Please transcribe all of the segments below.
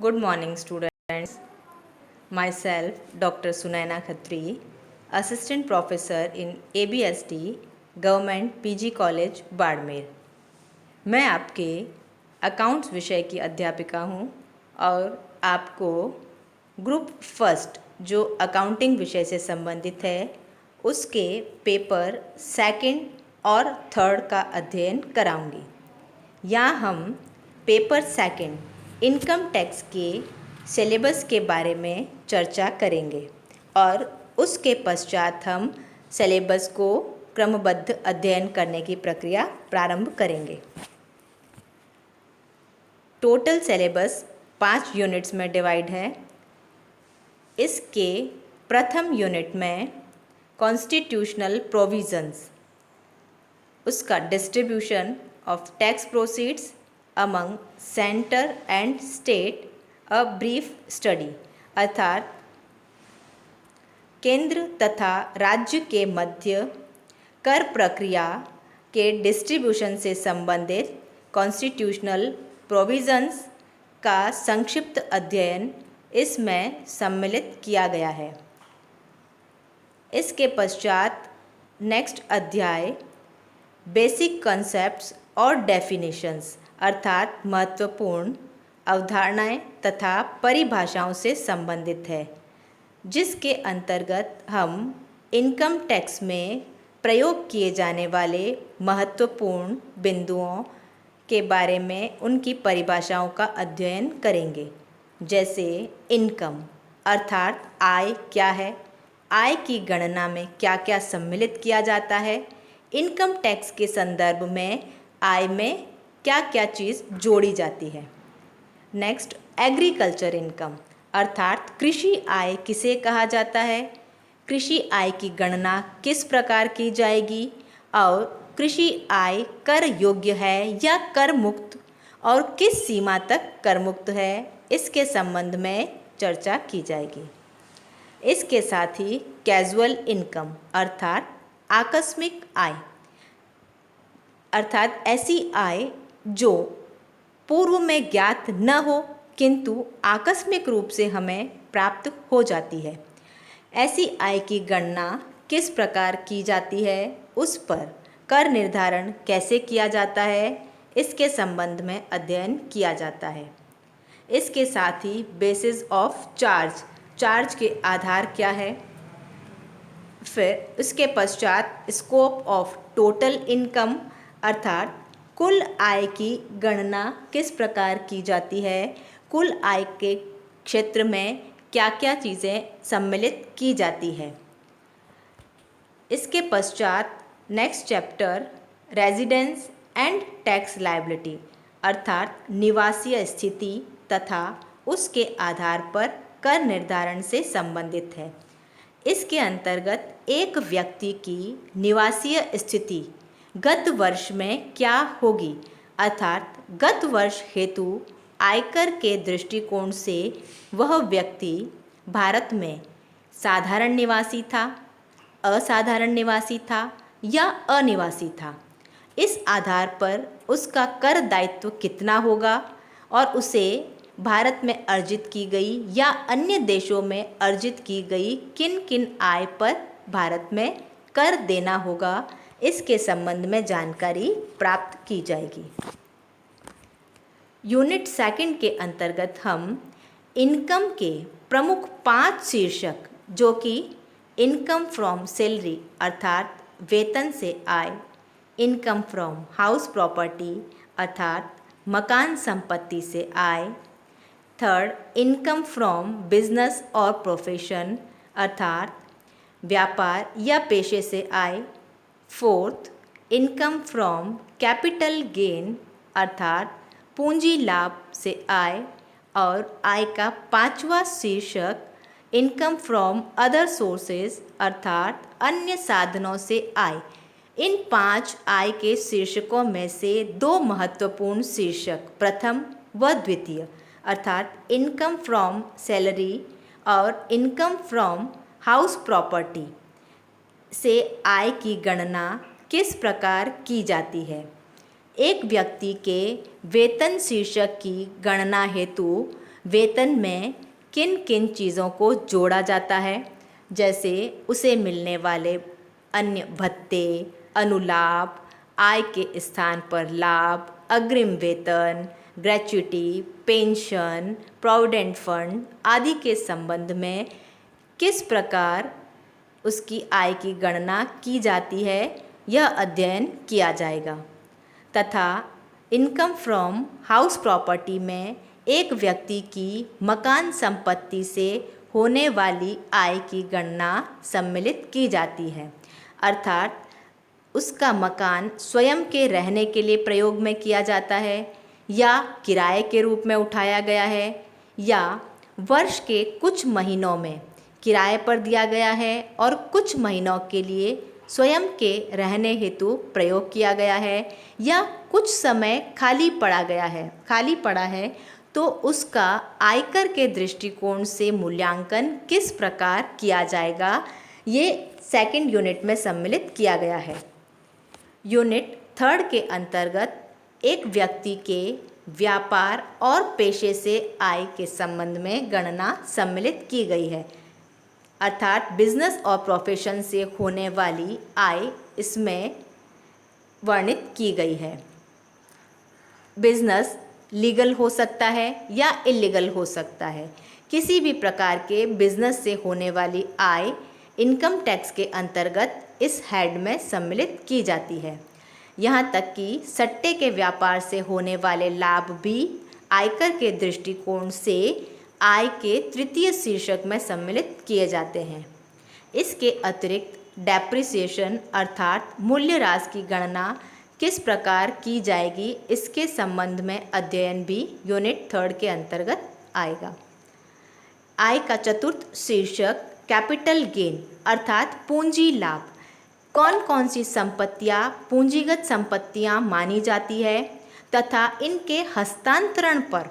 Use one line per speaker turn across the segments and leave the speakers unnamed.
Good morning, students. Myself, Dr. Sunaina Khatri, Assistant Professor in ABSD, Government PG College, Barmer. मैं आपके accounts विषय की अध्यापिका हूँ और आपको ग्रुप फर्स्ट जो अकाउंटिंग विषय से संबंधित है उसके पेपर सेकंड और थर्ड का अध्ययन कराऊंगी। यहाँ हम पेपर सेकंड इनकम टैक्स के सिलेबस के बारे में चर्चा करेंगे और उसके पश्चात हम सिलेबस को क्रमबद्ध अध्ययन करने की प्रक्रिया प्रारंभ करेंगे। टोटल सिलेबस 5 यूनिट्स में डिवाइड है। इसके प्रथम यूनिट में कॉन्स्टिट्यूशनल प्रोविजंस, उसका distribution of tax proceeds among centre and state a brief study, अर्थात केंद्र तथा राज्य के मध्य कर प्रक्रिया के डिस्ट्रीब्यूशन से संबंधित कॉन्स्टिट्यूशनल प्रोविजंस का संक्षिप्त अध्ययन इसमें सम्मिलित किया गया है। इसके पश्चात नेक्स्ट अध्याय बेसिक कॉन्सेप्ट्स और डेफिनेशंस, अर्थात महत्वपूर्ण अवधारणाएं तथा परिभाषाओं से संबंधित है, जिसके अंतर्गत हम इनकम टैक्स में प्रयोग किए जाने वाले महत्वपूर्ण बिंदुओं के बारे में उनकी परिभाषाओं का अध्ययन करेंगे। जैसे इनकम अर्थात आय क्या है, आय की गणना में क्या क्या सम्मिलित किया जाता है, इनकम टैक्स के संदर्भ में आय में क्या क्या चीज़ जोड़ी जाती है। नेक्स्ट एग्रीकल्चर इनकम अर्थात कृषि आय किसे कहा जाता है, कृषि आय की गणना किस प्रकार की जाएगी और कृषि आय कर योग्य है या कर मुक्त और किस सीमा तक कर मुक्त है, इसके संबंध में चर्चा की जाएगी। इसके साथ ही कैजुअल इनकम अर्थात आकस्मिक आय, अर्थात ऐसी आय जो पूर्व में ज्ञात न हो किंतु आकस्मिक रूप से हमें प्राप्त हो जाती है। ऐसी आय की गणना किस प्रकार की जाती है, उस पर कर निर्धारण कैसे किया जाता है, इसके संबंध में अध्ययन किया जाता है। इसके साथ ही बेसिस ऑफ चार्ज, चार्ज के आधार क्या है, फिर उसके पश्चात स्कोप ऑफ टोटल इनकम अर्थात कुल आय की गणना किस प्रकार की जाती है, कुल आय के क्षेत्र में क्या क्या चीज़ें सम्मिलित की जाती है। इसके पश्चात next chapter residence and tax liability अर्थात निवासीय स्थिति तथा उसके आधार पर कर निर्धारण से संबंधित है। इसके अंतर्गत एक व्यक्ति की निवासीय स्थिति गत वर्ष में क्या होगी, अर्थात गत वर्ष हेतु आयकर के दृष्टिकोण से वह व्यक्ति भारत में साधारण निवासी था, असाधारण निवासी था या अनिवासी था। इस आधार पर उसका कर दायित्व कितना होगा और उसे भारत में अर्जित की गई या अन्य देशों में अर्जित की गई किन किन आय पर भारत में कर देना होगा, इसके संबंध में जानकारी प्राप्त की जाएगी। यूनिट सेकंड के अंतर्गत हम इनकम के प्रमुख 5 शीर्षक जो कि इनकम फ्रॉम सैलरी अर्थात वेतन से आय, इनकम फ्रॉम हाउस प्रॉपर्टी अर्थात मकान संपत्ति से आय, थर्ड इनकम फ्रॉम बिजनेस और प्रोफेशन अर्थात व्यापार या पेशे से आय, fourth income from capital gain अर्थात पूंजी लाभ से आय, और आय का 5वां शीर्षक इनकम फ्रॉम अदर सोर्सेज अर्थात अन्य साधनों से आय। इन 5 आय के शीर्षकों में से 2 महत्वपूर्ण शीर्षक प्रथम व द्वितीय अर्थात इनकम फ्रॉम सैलरी और इनकम फ्रॉम हाउस प्रॉपर्टी से आय की गणना किस प्रकार की जाती है। एक व्यक्ति के वेतन शीर्षक की गणना हेतु वेतन में किन किन चीज़ों को जोड़ा जाता है, जैसे उसे मिलने वाले अन्य भत्ते, अनुलाभ, आय के स्थान पर लाभ, अग्रिम वेतन, ग्रेच्युटी, पेंशन, प्रोविडेंट फंड आदि के संबंध में किस प्रकार उसकी आय की गणना की जाती है, यह अध्ययन किया जाएगा। तथा इनकम फ्रॉम हाउस प्रॉपर्टी में एक व्यक्ति की मकान संपत्ति से होने वाली आय की गणना सम्मिलित की जाती है, अर्थात उसका मकान स्वयं के रहने के लिए प्रयोग में किया जाता है या किराए के रूप में उठाया गया है या वर्ष के कुछ महीनों में किराए पर दिया गया है और कुछ महीनों के लिए स्वयं के रहने हेतु प्रयोग किया गया है या कुछ समय खाली पड़ा है, तो उसका आयकर के दृष्टिकोण से मूल्यांकन किस प्रकार किया जाएगा, ये सेकंड यूनिट में सम्मिलित किया गया है। यूनिट थर्ड के अंतर्गत एक व्यक्ति के व्यापार और पेशे से आय के संबंध में गणना सम्मिलित की गई है, अर्थात बिजनेस और प्रोफेशन से होने वाली आय इसमें वर्णित की गई है। बिजनेस लीगल हो सकता है या इलीगल हो सकता है। किसी भी प्रकार के बिजनेस से होने वाली आय इनकम टैक्स के अंतर्गत इस हेड में सम्मिलित की जाती है। यहाँ तक कि सट्टे के व्यापार से होने वाले लाभ भी आयकर के दृष्टिकोण से आय के तृतीय शीर्षक में सम्मिलित किए जाते हैं। इसके अतिरिक्त डेप्रिसिएशन अर्थात मूल्यह्रास की गणना किस प्रकार की जाएगी, इसके संबंध में अध्ययन भी यूनिट थर्ड के अंतर्गत आएगा। आय का चतुर्थ शीर्षक कैपिटल गेन अर्थात पूंजी लाभ। कौन कौन सी संपत्तियां पूंजीगत संपत्तियां मानी जाती है तथा इनके हस्तांतरण पर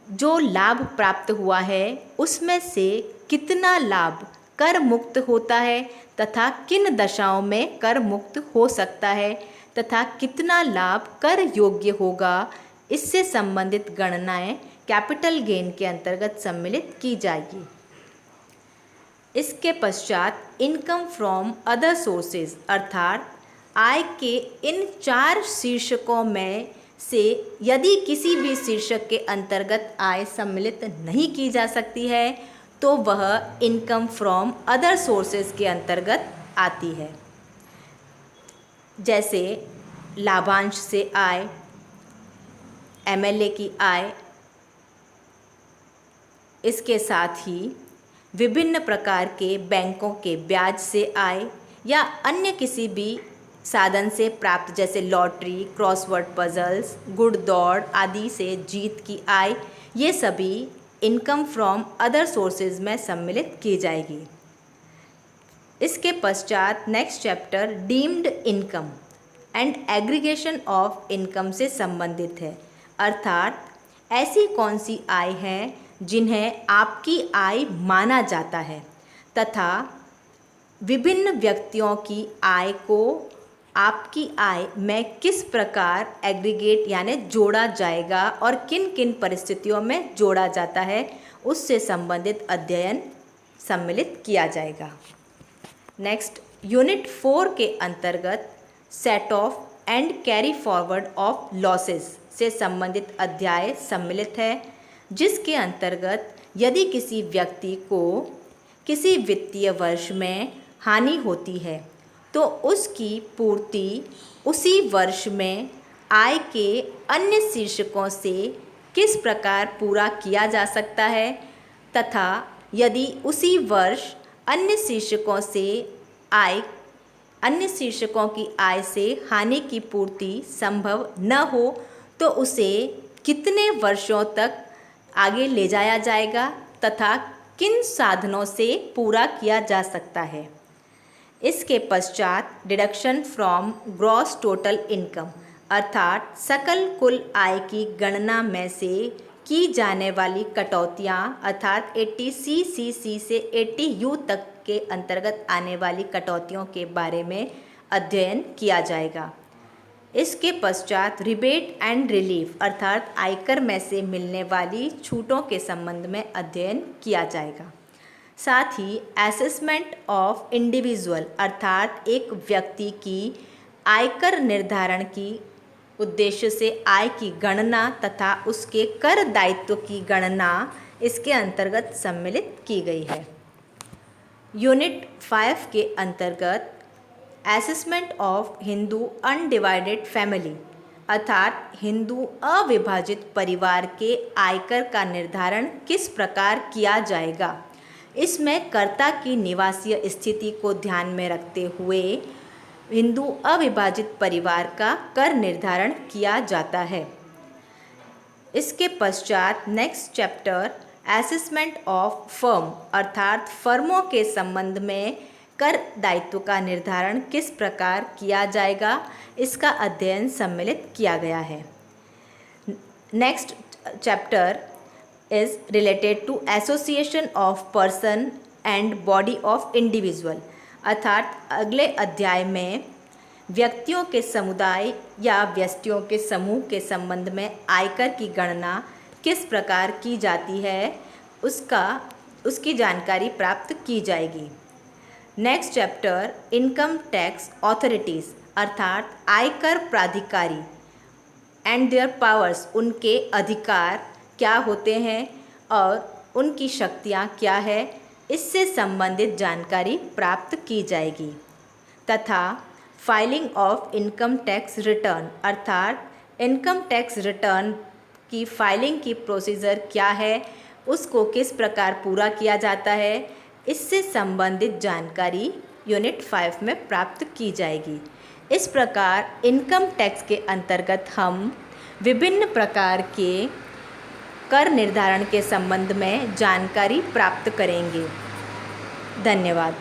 जो लाभ प्राप्त हुआ है उसमें से कितना लाभ कर मुक्त होता है तथा किन दशाओं में कर मुक्त हो सकता है तथा कितना लाभ कर योग्य होगा, इससे संबंधित गणनाएं कैपिटल गेन के अंतर्गत सम्मिलित की जाएगी। इसके पश्चात इनकम फ्रॉम अदर सोर्सेज अर्थात आय के इन 4 शीर्षकों में से यदि किसी भी शीर्षक के अंतर्गत आय सम्मिलित नहीं की जा सकती है तो वह इनकम फ्रॉम अदर सोर्सेज के अंतर्गत आती है, जैसे लाभांश से आय, एमएलए की आय। इसके साथ ही विभिन्न प्रकार के बैंकों के ब्याज से आय या अन्य किसी भी साधन से प्राप्त, जैसे लॉटरी, क्रॉसवर्ड पजल्स, गुड़ दौड़ आदि से जीत की आय, ये सभी इनकम फ्रॉम अदर सोर्सेज में सम्मिलित की जाएगी। इसके पश्चात next chapter deemed income and aggregation of income से संबंधित है, अर्थात ऐसी कौन सी आय है जिन्हें आपकी आय माना जाता है तथा विभिन्न व्यक्तियों की आय को आपकी आय में किस प्रकार एग्रीगेट यानी जोड़ा जाएगा और किन किन परिस्थितियों में जोड़ा जाता है, उससे संबंधित अध्ययन सम्मिलित किया जाएगा। नेक्स्ट यूनिट 4 के अंतर्गत set of and carry forward of losses से संबंधित अध्याय सम्मिलित है, जिसके अंतर्गत यदि किसी व्यक्ति को किसी वित्तीय वर्ष में हानि होती है तो उसकी पूर्ति उसी वर्ष में आय के अन्य शीर्षकों से किस प्रकार पूरा किया जा सकता है तथा यदि उसी वर्ष अन्य शीर्षकों की आय से हानि की पूर्ति संभव न हो तो उसे कितने वर्षों तक आगे ले जाया जाएगा तथा किन साधनों से पूरा किया जा सकता है। इसके पश्चात deduction from gross total income अर्थात सकल कुल आय की गणना में से की जाने वाली कटौतियाँ अर्थात 80CCC से 80U तक के अंतर्गत आने वाली कटौतियों के बारे में अध्ययन किया जाएगा। इसके पश्चात रिबेट एंड रिलीफ अर्थात आयकर में से मिलने वाली छूटों के संबंध में अध्ययन किया जाएगा। साथ ही असेसमेंट ऑफ इंडिविजुअल अर्थात एक व्यक्ति की आयकर निर्धारण की उद्देश्य से आय की गणना तथा उसके कर दायित्व की गणना इसके अंतर्गत सम्मिलित की गई है। यूनिट 5 के अंतर्गत assessment of Hindu undivided family अर्थात हिंदू अविभाजित परिवार के आयकर का निर्धारण किस प्रकार किया जाएगा, इसमें कर्ता की निवासीय स्थिति को ध्यान में रखते हुए हिंदू अविभाजित परिवार का कर निर्धारण किया जाता है। इसके पश्चात next chapter assessment of firm अर्थात फर्मों के संबंध में कर दायित्व का निर्धारण किस प्रकार किया जाएगा, इसका अध्ययन सम्मिलित किया गया है। Next chapter is related to association of person and body of individual अर्थात अगले अध्याय में व्यक्तियों के समुदाय या व्यक्तियों के समूह के संबंध में आयकर की गणना किस प्रकार की जाती है उसकी जानकारी प्राप्त की जाएगी। Next chapter income tax authorities अर्थात आयकर प्राधिकारी एंड देयर पावर्स उनके अधिकार क्या होते हैं और उनकी शक्तियाँ क्या है, इससे संबंधित जानकारी प्राप्त की जाएगी। तथा filing of income tax return अर्थात इनकम टैक्स रिटर्न की फाइलिंग की प्रोसीजर क्या है, उसको किस प्रकार पूरा किया जाता है, इससे संबंधित जानकारी यूनिट 5 में प्राप्त की जाएगी। इस प्रकार इनकम टैक्स के अंतर्गत हम विभिन्न प्रकार के कर निर्धारण के संबंध में जानकारी प्राप्त करेंगे। धन्यवाद।